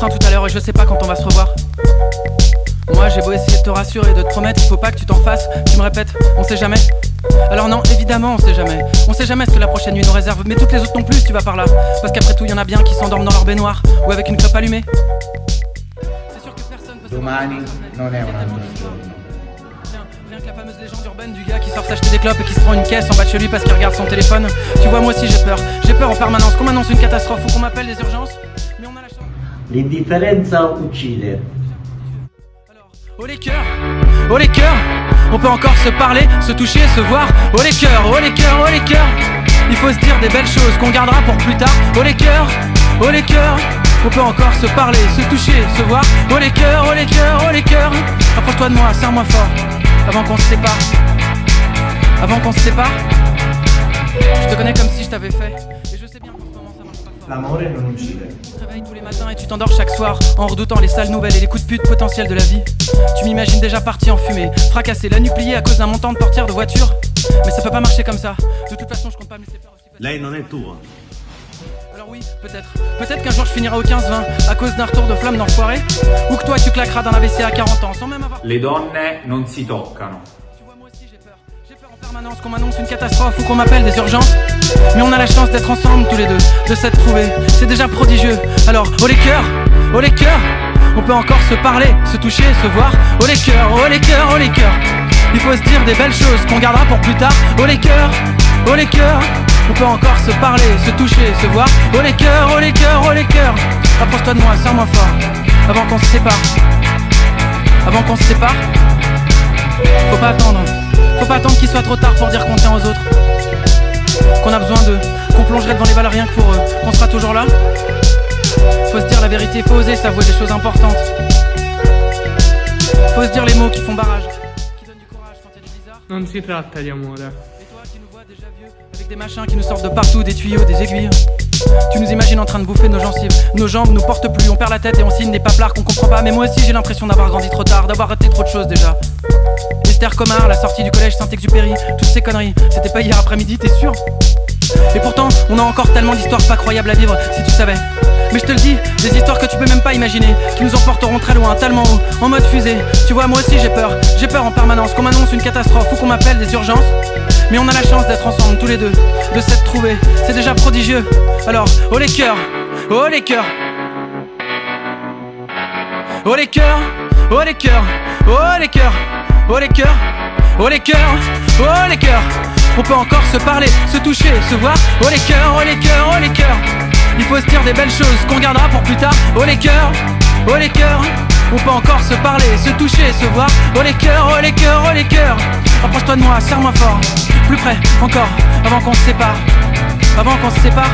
train tout à l'heure et je sais pas quand on va se revoir. Moi j'ai beau essayer de te rassurer, de te promettre, il faut pas que tu t'en fasses. Tu me répètes, on sait jamais. Alors non, évidemment on sait jamais. On sait jamais ce que la prochaine nuit nous réserve. Mais toutes les autres non plus si tu vas par là. Parce qu'après tout y en a bien qui s'endorment dans leur baignoire ou avec une clope allumée. C'est sûr que personne peut Domani non è un altro giorno. Rien que la fameuse légende urbaine du gars qui sort s'acheter des clopes et qui se prend une caisse en bas de chez lui parce qu'il regarde son téléphone. Tu vois, moi aussi j'ai peur en permanence qu'on m'annonce une catastrophe ou qu'on m'appelle des urgences. Mais on a la chance. L'indifferenza uccide. Alors, oh les cœurs, on peut encore se parler, se toucher, se voir. Oh les cœurs, oh les cœurs, oh les cœurs. Il faut se dire des belles choses qu'on gardera pour plus tard. Oh les cœurs, on peut encore se parler, se toucher, se voir. Oh les cœurs, oh les cœurs, oh les cœurs. Approche-toi de moi, serre-moi fort. Avant qu'on se sépare. Avant qu'on se sépare. Je te connais comme si je t'avais fait. Et je sais bien qu'en ce moment ça marche pas fort. L'amore non uccide. Tu te réveilles tous les matins et tu t'endors chaque soir en redoutant les sales nouvelles et les coups de pute potentiels de la vie. Tu m'imagines déjà parti en fumée, fracassé, la nuit pliée à cause d'un montant de portière de voiture. Mais ça peut pas marcher comme ça. De toute façon je compte pas me laisser faire aussi facilement. Lei non è tua. Alors oui, peut-être qu'un jour je finirai au 15-20 à cause d'un retour de flamme d'enfoiré. Ou que toi tu claqueras dans AVC à 40 ans sans même avoir... Le donne non si toccano. Tu vois, moi aussi j'ai peur en permanence qu'on m'annonce une catastrophe ou qu'on m'appelle des urgences. Mais on a la chance d'être ensemble tous les deux, de s'être trouvés, c'est déjà prodigieux. Alors, oh les cœurs, on peut encore se parler, se toucher, se voir. Oh les cœurs, oh les cœurs, oh les cœurs. Il faut se dire des belles choses qu'on gardera pour plus tard. Oh les cœurs, on peut encore se parler, se toucher, se voir. Oh les cœurs, oh les cœurs, oh les cœurs. Approche-toi de moi, serre-moi fort. Avant qu'on se sépare. Avant qu'on se sépare. Faut pas attendre qu'il soit trop tard pour dire qu'on tient aux autres. Qu'on a besoin d'eux, qu'on plongerait devant les balles rien que pour eux. Qu'on sera toujours là. Faut se dire la vérité, faut oser s'avouer des choses importantes. Faut se dire les mots qui font barrage, qui donnent du courage quand il y a des blizzards. Non si tratta di amore. Et toi qui nous vois déjà vieux, avec des machins qui nous sortent de partout, des tuyaux, des aiguilles. Tu nous imagines en train de bouffer nos gencives. Nos jambes nous portent plus, on perd la tête et on signe des paplards qu'on comprend pas. Mais moi aussi j'ai l'impression d'avoir grandi trop tard, d'avoir raté trop de choses déjà. Esther Comard, la sortie du collège Saint-Exupéry, toutes ces conneries, c'était pas hier après-midi, t'es sûr? Et pourtant, on a encore tellement d'histoires pas croyables à vivre, si tu savais. Mais je te le dis, des histoires que tu peux même pas imaginer, qui nous emporteront très loin, tellement haut, en mode fusée. Tu vois, moi aussi j'ai peur en permanence qu'on m'annonce une catastrophe ou qu'on m'appelle des urgences. Mais on a la chance d'être ensemble tous les deux, de s'être trouvés, c'est déjà prodigieux. Alors, oh les cœurs, oh les cœurs. Oh les cœurs, oh les cœurs, oh les cœurs, oh les cœurs, oh les cœurs, oh les cœurs. On peut encore se parler, se toucher, se voir. Oh les cœurs, oh les cœurs, oh les cœurs. Il faut se dire des belles choses qu'on gardera pour plus tard. Oh les cœurs, oh les cœurs. On peut encore se parler, se toucher, se voir. Oh les cœurs, oh les cœurs, oh les cœurs. Approche-toi de moi, serre-moi fort. Plus près, encore, avant qu'on se sépare. Avant qu'on se sépare.